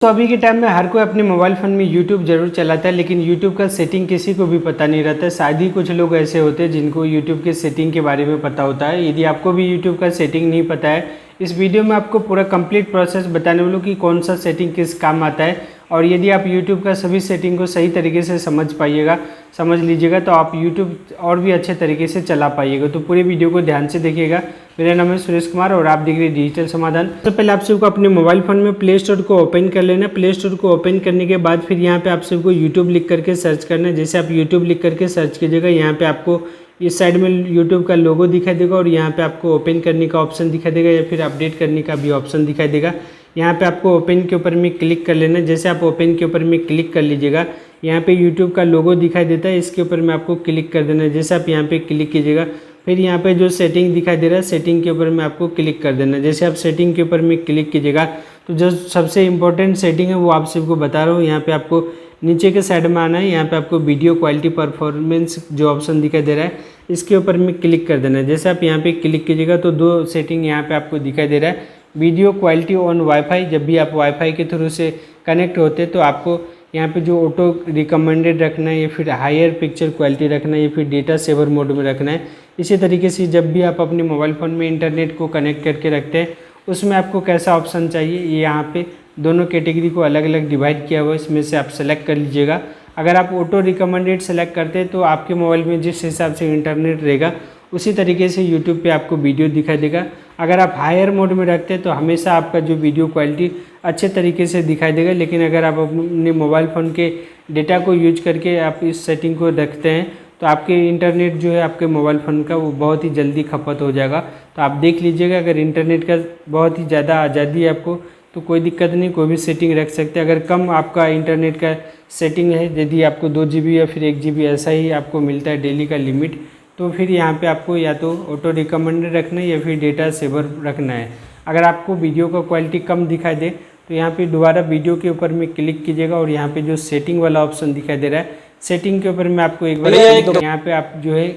तो अभी के टाइम में हर कोई अपने मोबाइल फ़ोन में यूट्यूब ज़रूर चलाता है, लेकिन यूट्यूब का सेटिंग किसी को भी पता नहीं रहता है। शायद ही कुछ लोग ऐसे होते हैं जिनको यूट्यूब के सेटिंग के बारे में पता होता है। यदि आपको भी यूट्यूब का सेटिंग नहीं पता है, इस वीडियो में आपको पूरा कंप्लीट प्रोसेस बताने वाला हूँ कि कौन सा सेटिंग किस काम आता है। और यदि आप यूट्यूब का सभी सेटिंग को सही तरीके से समझ लीजिएगा तो आप यूट्यूब और भी अच्छे तरीके से चला पाइएगा। तो पूरी वीडियो को ध्यान से देखिएगा। मेरा नाम है सुरेश कुमार और आप देख रहे हैं डिजिटल समाधान। सबसे पहले आप सबको अपने मोबाइल फ़ोन में प्ले स्टोर को ओपन कर लेना। प्ले स्टोर को ओपन करने के बाद फिर यहाँ पे आप सबको यूट्यूब लिख करके सर्च करना है। जैसे आप यूट्यूब लिख करके सर्च कीजिएगा, यहाँ पे आपको इस साइड में यूट्यूब का लोगो दिखाई देगा और यहाँ पे आपको ओपन करने का ऑप्शन दिखाई देगा या फिर अपडेट करने का भी ऑप्शन दिखाई देगा। यहाँ पे आपको ओपन के ऊपर में क्लिक कर लेना है। जैसे आप ओपन के ऊपर में क्लिक कर लीजिएगा, यहाँ पे यूट्यूब का लोगो दिखाई देता है, इसके ऊपर में आपको क्लिक कर देना है। जैसे आप यहाँ पे क्लिक कीजिएगा, फिर यहाँ पे जो सेटिंग दिखाई दे रहा है, सेटिंग के ऊपर में आपको क्लिक कर देना है। जैसे आप सेटिंग के ऊपर में क्लिक कीजिएगा तो जो सबसे इम्पोर्टेंट सेटिंग है वो आप सबको बता रहा हूँ। यहाँ पे आपको नीचे के साइड में आना है। यहाँ पे आपको वीडियो क्वालिटी परफॉर्मेंस जो ऑप्शन दिखाई दे रहा है, इसके ऊपर में क्लिक कर देना है। जैसे आप यहाँ पे क्लिक कीजिएगा तो दो सेटिंग यहाँ पे आपको दिखाई दे रहा है। वीडियो क्वालिटी ऑन वाईफाई, जब भी आप वाईफाई के थ्रू से कनेक्ट होते हैं तो आपको यहाँ पे जो ऑटो रिकमेंडेड रखना है या फिर हायर पिक्चर क्वालिटी रखना है या फिर डेटा सेवर मोड में रखना है। इसी तरीके से जब भी आप अपने मोबाइल फ़ोन में इंटरनेट को कनेक्ट करके रखते हैं, उसमें आपको कैसा ऑप्शन चाहिए, ये यहाँ पे दोनों कैटेगरी को अलग अलग डिवाइड किया हुआ है, इसमें से आप सेलेक्ट कर लीजिएगा। अगर आप ऑटो रिकमेंडेड सेलेक्ट करते हैं तो आपके मोबाइल में जिस हिसाब से इंटरनेट रहेगा उसी तरीके से यूट्यूब पे आपको वीडियो दिखाई देगा। अगर आप हायर मोड में रखते हैं तो हमेशा आपका जो वीडियो क्वालिटी अच्छे तरीके से दिखाई देगा। लेकिन अगर आप अपने मोबाइल फ़ोन के डेटा को यूज करके आप इस सेटिंग को रखते हैं तो आपके इंटरनेट जो है आपके मोबाइल फ़ोन का वो बहुत ही जल्दी खपत हो जाएगा। तो आप देख लीजिएगा, अगर इंटरनेट का बहुत ही ज़्यादा आज़ादी है आपको तो कोई दिक्कत नहीं, कोई भी सेटिंग रख सकते हैं। अगर कम आपका इंटरनेट का सेटिंग है, यदि आपको 2 GB या फिर 1 GB ऐसा ही आपको मिलता है डेली का लिमिट, तो फिर यहाँ पे आपको या तो ऑटो रिकमेंडेड रखना है या फिर डेटा सेवर रखना है। अगर आपको वीडियो का क्वालिटी कम दिखाई दे तो यहाँ पे दोबारा वीडियो के ऊपर में क्लिक कीजिएगा और यहाँ पे जो सेटिंग वाला ऑप्शन दिखाई दे रहा है, सेटिंग के ऊपर में आपको एक बार यहाँ पे आप जो है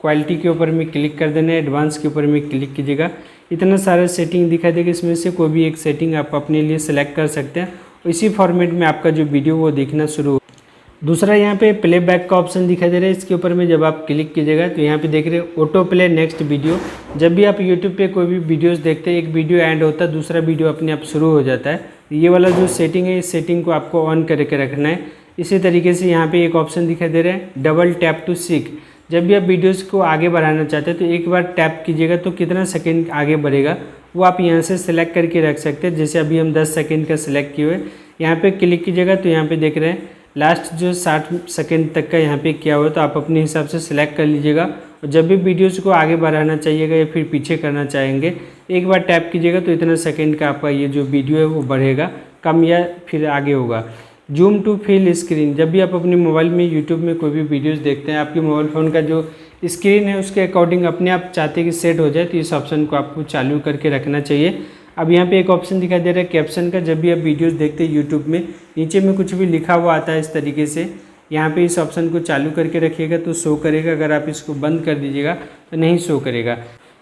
क्वालिटी के ऊपर में क्लिक कर देना है, एडवांस के ऊपर में क्लिक कीजिएगा। इतना सारा सेटिंग दिखाई देगा, इसमें से कोई भी एक सेटिंग आप अपने लिए सेलेक्ट कर सकते हैं। इसी फॉर्मेट में आपका जो वीडियो वो देखना शुरू। दूसरा यहाँ पे प्लेबैक का ऑप्शन दिखाई दे रहा है, इसके ऊपर में जब आप क्लिक कीजिएगा तो यहाँ पे देख रहे हैं ऑटो प्ले नेक्स्ट वीडियो। जब भी आप यूट्यूब पे कोई भी वीडियोस देखते हैं, एक वीडियो एंड होता है, दूसरा वीडियो अपने आप शुरू हो जाता है। ये वाला जो सेटिंग है, इस सेटिंग को आपको ऑन करके रखना है। इसी तरीके से यहाँ पे एक ऑप्शन दिखाई दे रहा है डबल टैप टू सीक। जब भी आप वीडियोज़ को आगे बढ़ाना चाहते हैं तो एक बार टैप कीजिएगा तो कितना सेकेंड आगे बढ़ेगा वो आप यहाँ से सेलेक्ट करके रख सकते हैं। जैसे अभी हम 10 सेकेंड का सिलेक्ट किए हुए, यहाँ पे क्लिक कीजिएगा तो यहाँ पे देख रहे हैं लास्ट जो 60 सेकेंड तक का यहाँ पे किया हुआ है, तो आप अपने हिसाब से सिलेक्ट कर लीजिएगा। और जब भी वीडियोज़ को आगे बढ़ाना चाहिएगा या फिर पीछे करना चाहेंगे, एक बार टैप कीजिएगा तो इतना सेकेंड का आपका ये जो वीडियो है वो बढ़ेगा, कम या फिर आगे होगा। जूम टू फिल स्क्रीन, जब भी आप अपने मोबाइल में यूट्यूब में कोई भी वीडियोस देखते हैं, आपके मोबाइल फ़ोन का जो स्क्रीन है उसके अकॉर्डिंग अपने आप चाहते हैं कि सेट हो जाए, तो इस ऑप्शन को आपको चालू करके रखना चाहिए। अब यहाँ पे एक ऑप्शन दिखाई दे रहा है कैप्शन का। जब भी आप वीडियोस देखते हैं यूट्यूब में, नीचे में कुछ भी लिखा हुआ आता है इस तरीके से, यहाँ पे इस ऑप्शन को चालू करके रखिएगा तो शो करेगा। अगर आप इसको बंद कर दीजिएगा तो नहीं शो करेगा।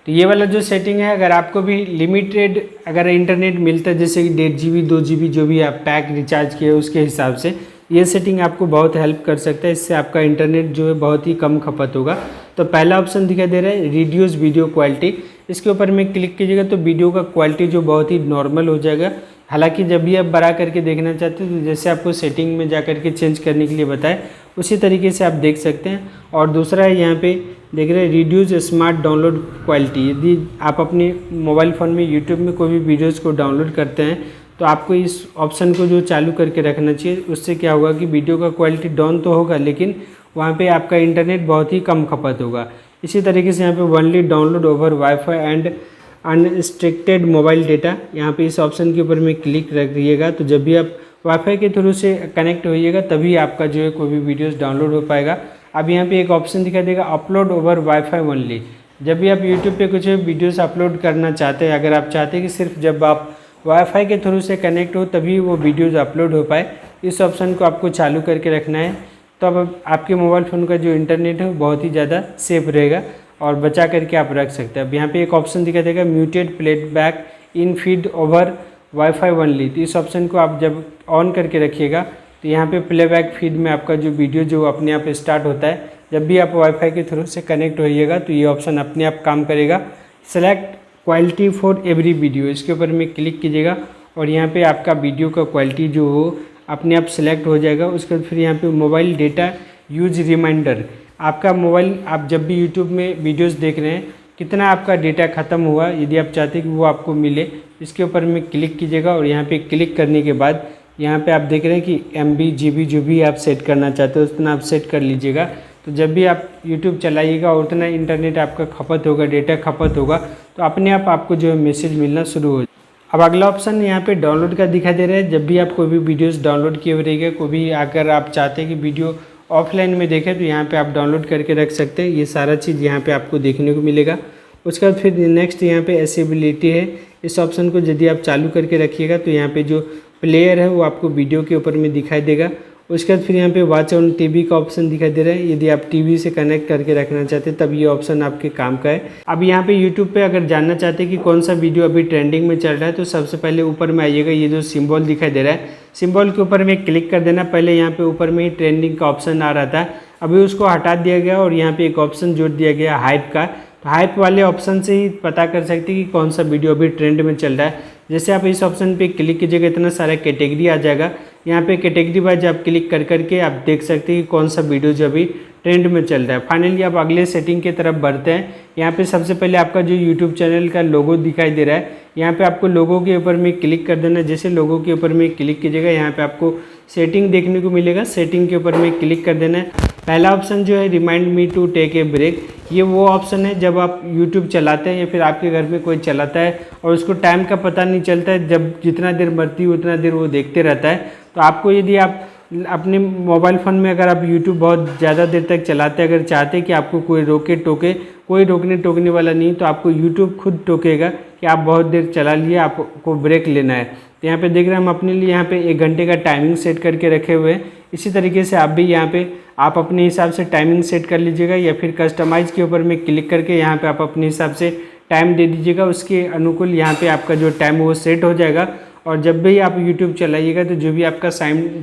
तो ये वाला जो सेटिंग है, अगर आपको भी लिमिटेड अगर इंटरनेट मिलता है, जैसे कि 1.5 GB 2 GB जो भी आप पैक रिचार्ज किए उसके हिसाब से, ये सेटिंग आपको बहुत हेल्प कर सकता है। इससे आपका इंटरनेट जो है बहुत ही कम खपत होगा। तो पहला ऑप्शन दिखाई दे रहा है रिड्यूस वीडियो क्वालिटी, इसके ऊपर में क्लिक कीजिएगा तो वीडियो का क्वालिटी जो बहुत ही नॉर्मल हो जाएगा। हालांकि जब भी आप बड़ा करके देखना चाहते हैं तो जैसे आपको सेटिंग में जा करके चेंज करने के लिए बताए उसी तरीके से आप देख सकते हैं। और दूसरा है यहाँ पे देख रहे हैं रिड्यूस स्मार्ट डाउनलोड क्वालिटी। यदि आप अपने मोबाइल फ़ोन में यूट्यूब में कोई भी वीडियोज़ को डाउनलोड करते हैं तो आपको इस ऑप्शन को जो चालू करके रखना चाहिए। उससे क्या होगा कि वीडियो का क्वालिटी डाउन तो होगा लेकिन वहाँ पे आपका इंटरनेट बहुत ही कम खपत होगा। इसी तरीके से यहाँ पे only download over wifi and unrestricted mobile data, यहाँ पे इस ऑप्शन के ऊपर में क्लिक रखिएगा तो जब भी आप वाईफाई के थ्रू से कनेक्ट होइएगा तभी आपका जो है कोई भी वीडियोस डाउनलोड हो पाएगा। अब यहाँ पे एक ऑप्शन दिखाई देगा अपलोड ओवर वाईफाई ओनली। जब भी आप यूट्यूब पे कुछ वीडियोस अपलोड करना चाहते हैं, अगर आप चाहते हैं कि सिर्फ जब आप वाईफाई के थ्रू से कनेक्ट हो तभी वो वीडियोज़ अपलोड हो पाए, इस ऑप्शन को आपको चालू करके रखना है। तो अब आपके मोबाइल फ़ोन का जो इंटरनेट है वो बहुत ही ज़्यादा सेफ रहेगा और बचा करके आप रख सकते हैं। अब यहाँ पे एक ऑप्शन दिखाई देगा म्यूटेड प्लेबैक इन फीड ओवर वाईफाई ओनली, तो इस ऑप्शन को आप जब ऑन करके रखिएगा तो यहाँ पे प्लेबैक फीड में आपका जो वीडियो जो अपने आप स्टार्ट होता है, जब भी आप वाईफाई के थ्रू से कनेक्ट होइएगा तो ये ऑप्शन अपने आप काम करेगा। Select quality for every video, इसके ऊपर में क्लिक कीजिएगा और यहाँ पे आपका वीडियो का क्वालिटी जो हो अपने आप सेलेक्ट हो जाएगा। उसके बाद फिर यहाँ पे मोबाइल डेटा यूज रिमाइंडर, आपका मोबाइल आप जब भी यूट्यूब में वीडियोस देख रहे हैं कितना आपका डेटा ख़त्म हुआ, यदि आप चाहते हैं कि वो आपको मिले, इसके ऊपर में क्लिक कीजिएगा और यहाँ पे क्लिक करने के बाद यहाँ पे आप देख रहे हैं कि MB GB जो भी आप सेट करना चाहते हो उतना आप सेट कर लीजिएगा। तो जब भी आप YouTube चलाइएगा उतना इंटरनेट आपका खपत होगा, डेटा खपत होगा, तो अपने आप आपको जो है मैसेज मिलना शुरू हो। अब अगला ऑप्शन यहाँ पे डाउनलोड का दिखाई दे रहा है। जब भी आप कोई भी वीडियोस डाउनलोड किए हुए रहेगा, कोई भी अगर आप चाहते हैं कि वीडियो ऑफलाइन में देखें तो यहाँ पे आप डाउनलोड करके रख सकते हैं। ये सारा चीज़ यहाँ पे आपको देखने को मिलेगा। उसके बाद फिर नेक्स्ट यहाँ पे एसेबिलिटी है, इस ऑप्शन को यदि आप चालू करके रखिएगा तो यहाँ पे जो प्लेयर है वो आपको वीडियो के ऊपर में दिखाई देगा। उसके बाद फिर यहाँ पे वॉच ऑन टीवी का ऑप्शन दिखाई दे रहा है। यदि आप टीवी से कनेक्ट करके रखना चाहते हैं तब ये ऑप्शन आपके काम का है। अब यहाँ पे यूट्यूब पे अगर जानना चाहते हैं कि कौन सा वीडियो अभी ट्रेंडिंग में चल रहा है तो सबसे पहले ऊपर में आइएगा, ये जो सिंबल दिखाई दे रहा है सिंबल के ऊपर में क्लिक कर देना। पहले यहाँ पे ऊपर में ही ट्रेंडिंग का ऑप्शन आ रहा था, अभी उसको हटा दिया गया और यहाँ पे एक ऑप्शन जोड़ दिया गया हाइप का। तो हाइप वाले ऑप्शन से ही पता कर सकते हैं कि कौन सा वीडियो अभी ट्रेंड में चल रहा है। जैसे आप इस ऑप्शन पे क्लिक कीजिएगा इतना सारा कैटेगरी आ जाएगा। यहाँ पे कैटेगरी वाइज आप क्लिक कर करके आप देख सकते हैं कि कौन सा वीडियो जो अभी ट्रेंड में चल रहा है। फाइनली आप अगले सेटिंग की तरफ बढ़ते हैं। यहाँ पे सबसे पहले आपका जो यूट्यूब चैनल का लोगो दिखाई दे रहा है, यहाँ पे आपको लोगो के ऊपर में क्लिक कर देना। जैसे लोगो के ऊपर में क्लिक कीजिएगा यहाँ पे आपको सेटिंग देखने को मिलेगा, सेटिंग के ऊपर में क्लिक कर देना है। पहला ऑप्शन जो है remind me to take a break, ये वो ऑप्शन है जब आप YouTube चलाते हैं या फिर आपके घर में कोई चलाता है और उसको टाइम का पता नहीं चलता है, जब जितना देर मरती है उतना देर वो देखते रहता है। तो आपको यदि आप अपने मोबाइल फ़ोन में अगर आप YouTube बहुत ज़्यादा देर तक चलाते हैं, अगर चाहते हैं कि आपको कोई रोके टोके, कोई रोकने टोकने वाला नहीं, तो आपको YouTube खुद टोकेगा कि आप बहुत देर चला लिए, आपको ब्रेक लेना है। तो यहाँ पे देख रहे हैं हम अपने लिए यहाँ पे 1 घंटे का टाइमिंग सेट करके रखे हुए हैं। इसी तरीके से आप भी यहाँ पे आप अपने हिसाब से टाइमिंग सेट कर लीजिएगा या फिर कस्टमाइज़ के ऊपर में क्लिक करके यहाँ पे आप अपने हिसाब से टाइम दे दीजिएगा। उसके अनुकूल यहाँ पे आपका जो टाइम वो सेट हो जाएगा और जब भी आप YouTube चलाइएगा तो जो भी आपका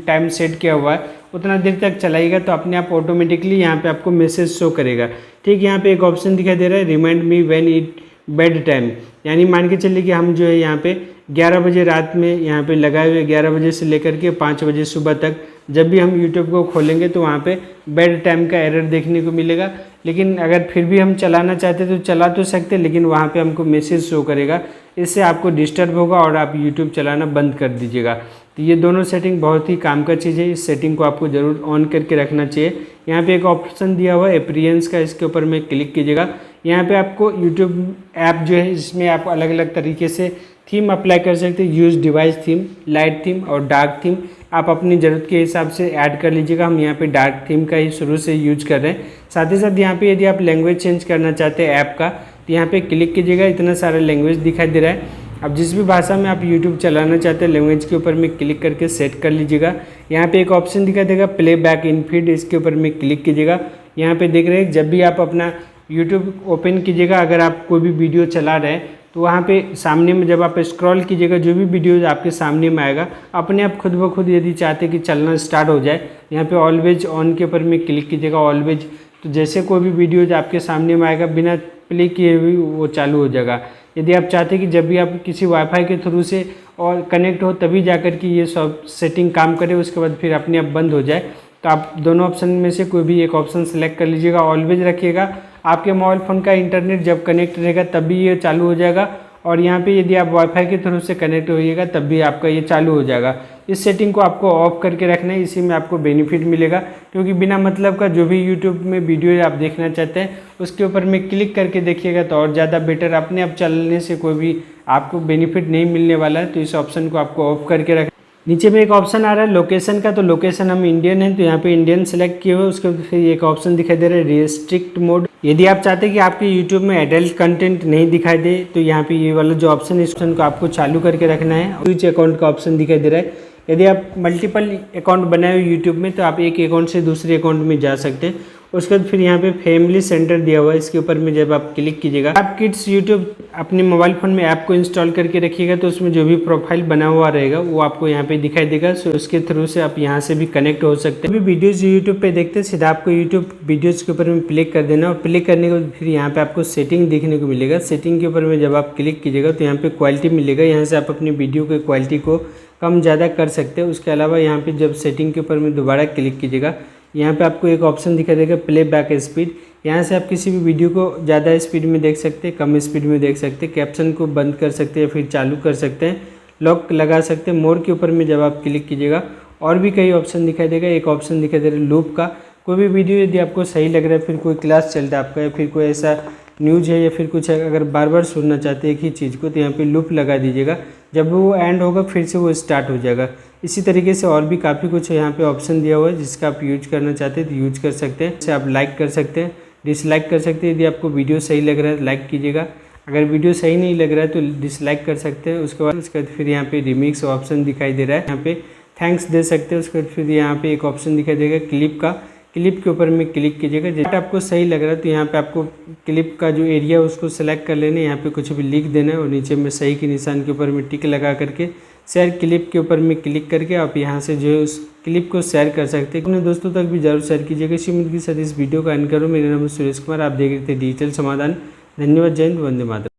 टाइम सेट किया हुआ है उतना देर तक चलाइएगा तो अपने आप ऑटोमेटिकली यहाँ पे आपको मैसेज शो करेगा। ठीक, यहाँ पे एक ऑप्शन दिखाई दे रहा है remind me when it bed time, यानी मान के चलिए कि हम जो है यहाँ पे 11 बजे रात में यहाँ पे लगाए हुए 11 बजे से लेकर के 5 बजे सुबह तक जब भी हम YouTube को खोलेंगे तो वहाँ पे बेड टाइम का एरर देखने को मिलेगा। लेकिन अगर फिर भी हम चलाना चाहते तो चला तो सकते, लेकिन वहाँ पे हमको मैसेज शो करेगा, इससे आपको डिस्टर्ब होगा और आप YouTube चलाना बंद कर दीजिएगा। तो ये दोनों सेटिंग बहुत ही काम का चीज़ है, इस सेटिंग को आपको ज़रूर ऑन करके रखना चाहिए। यहाँ पे एक ऑप्शन दिया हुआ है अपीयरेंस का, इसके ऊपर में क्लिक कीजिएगा। यहाँ पे आपको YouTube ऐप जो है इसमें आप अलग अलग तरीके से थीम अप्लाई कर सकते हैं, use device theme, light theme और डार्क थीम, आप अपनी ज़रूरत के हिसाब से ऐड कर लीजिएगा। हम यहाँ पे डार्क थीम का ही शुरू से यूज कर रहे हैं। साथ ही साथ यहाँ पे यदि आप लैंग्वेज चेंज करना चाहते हैं ऐप का तो यहाँ पे क्लिक कीजिएगा, इतना सारा लैंग्वेज दिखाई दे रहा है। अब जिस भी भाषा में आप YouTube चलाना चाहते हैं लैंग्वेज के ऊपर में क्लिक करके सेट कर लीजिएगा। यहाँ पे एक ऑप्शन दिखाई देगा प्ले बैक इन फीड, इसके ऊपर में क्लिक कीजिएगा। यहाँ पे देख रहे हैं जब भी आप अपना YouTube ओपन कीजिएगा, अगर आप कोई भी वीडियो चला रहे हैं तो वहाँ पे सामने में जब आप स्क्रॉल कीजिएगा जो भी वीडियोज आपके सामने में आएगा अपने आप खुद ब खुद यदि चाहते हैं कि चलना स्टार्ट हो जाए, यहाँ पे ऑलवेज ऑन के ऊपर में क्लिक कीजिएगा ऑलवेज। तो जैसे कोई भी वीडियोज आपके सामने में आएगा बिना प्ले किए हुए वो चालू हो जाएगा। यदि आप चाहते हैं कि जब भी आप किसी वाईफाई के थ्रू से और कनेक्ट हो तभी जाकर के ये सब सेटिंग काम करे, उसके बाद फिर अपने आप बंद हो जाए, तो आप दोनों ऑप्शन में से कोई भी एक ऑप्शन सेलेक्ट कर लीजिएगा, ऑलवेज रखिएगा। आपके मोबाइल फ़ोन का इंटरनेट जब कनेक्ट रहेगा तब भी ये चालू हो जाएगा और यहाँ पे यदि आप वाईफाई के थ्रू से कनेक्ट होइएगा तब भी आपका ये चालू हो जाएगा। इस सेटिंग को आपको ऑफ करके रखना है, इसी में आपको बेनिफिट मिलेगा, क्योंकि बिना मतलब का जो भी यूट्यूब में वीडियो आप देखना चाहते हैं उसके ऊपर में क्लिक करके देखिएगा तो और ज़्यादा बेटर, अपने आप चलने से कोई भी आपको बेनिफिट नहीं मिलने वाला है। तो इस ऑप्शन को आपको ऑफ करके रखना। नीचे में एक ऑप्शन आ रहा है लोकेशन का, तो लोकेशन हम इंडियन हैं तो यहाँ पे इंडियन सेलेक्ट किए हुए, उसके फिर एक ऑप्शन दिखाई दे रहा है रेस्ट्रिक्ट मोड। यदि आप चाहते हैं कि आपके यूट्यूब में एडल्ट कंटेंट नहीं दिखाई दे तो यहाँ पे ये वाला जो ऑप्शन है इस ऑप्शन को आपको चालू करके रखना है। स्विच अकाउंट का ऑप्शन दिखाई दे रहा है, यदि आप मल्टीपल अकाउंट बनाए हुए यूट्यूब में तो आप एक अकाउंट से दूसरे अकाउंट में जा सकते हैं। उसके बाद फिर यहाँ पे फैमिली सेंटर दिया हुआ है, इसके ऊपर में जब आप क्लिक कीजिएगा, आप किड्स यूट्यूब अपने मोबाइल फ़ोन में ऐप को इंस्टॉल करके रखिएगा तो उसमें जो भी प्रोफाइल बना हुआ रहेगा वो आपको यहाँ पे दिखाई देगा। सो उसके थ्रू से आप यहाँ से भी कनेक्ट हो सकते हैं। अभी वीडियोज़ यूट्यूब पे देखते हैं, सीधा आपको यूट्यूब वीडियोज़ के ऊपर में क्लिक कर देना और क्लिक करने के बाद फिर यहाँ पे आपको सेटिंग देखने को मिलेगा। सेटिंग के ऊपर में जब आप क्लिक कीजिएगा तो यहाँ पे क्वालिटी मिलेगा, यहाँ से आप अपनी वीडियो की क्वालिटी को कम ज़्यादा कर सकते हैं। उसके अलावा यहाँ पे जब सेटिंग के ऊपर में दोबारा क्लिक कीजिएगा, यहाँ पे आपको एक ऑप्शन दिखाई देगा प्ले बैक स्पीड। यहाँ से आप किसी भी वीडियो को ज़्यादा स्पीड में देख सकते हैं, कम स्पीड में देख सकते हैं, कैप्शन को बंद कर सकते हैं, फिर चालू कर सकते हैं, लॉक लगा सकते हैं। मोर के ऊपर में जब आप क्लिक कीजिएगा और भी कई ऑप्शन दिखाई देगा। एक ऑप्शन दिखाई दे रहा है लूप का। कोई भी वीडियो यदि आपको सही लग रहा है, फिर कोई क्लास चल रहा है आपका या फिर कोई ऐसा न्यूज़ है या फिर कुछ है, अगर बार बार सुनना चाहते हैं एक ही चीज़ को तो यहाँ पे लूप लगा दीजिएगा। जब वो एंड होगा फिर से वो स्टार्ट हो जाएगा। इसी तरीके से और भी काफ़ी कुछ यहाँ पे ऑप्शन दिया हुआ है जिसका आप यूज करना चाहते हैं तो यूज कर सकते हैं। इसे आप लाइक कर सकते हैं, डिसलाइक कर सकते हैं। यदि आपको वीडियो सही लग रहा है लाइक कीजिएगा, अगर वीडियो सही नहीं लग रहा है तो डिसलाइक कर सकते हैं। उसके बाद फिर यहाँ पे रिमिक्स ऑप्शन दिखाई दे रहा है, यहाँ पे थैंक्स दे सकते हैं। उसके बाद फिर यहाँ पे एक ऑप्शन दिखाई देगा क्लिप का, क्लिप के ऊपर में क्लिक कीजिएगा। जब आपको सही लग रहा है तो यहाँ पे आपको क्लिप का जो एरिया है उसको सेलेक्ट कर लेना है, यहाँ पे कुछ भी लिख देना है और नीचे में सही के निशान के ऊपर में टिक लगा करके शेयर क्लिप के ऊपर में क्लिक करके आप यहाँ से जो है उस क्लिप को शेयर कर सकते हैं। अपने दोस्तों तक भी जरूर शेयर कीजिएगा। इसी उम्मीद के साथ इस वीडियो को एंड करो। मेरा नाम है सुरेश कुमार, आप देख रहे थे डिजिटल समाधान। धन्यवाद, जय हिंद, वंदे मातरम।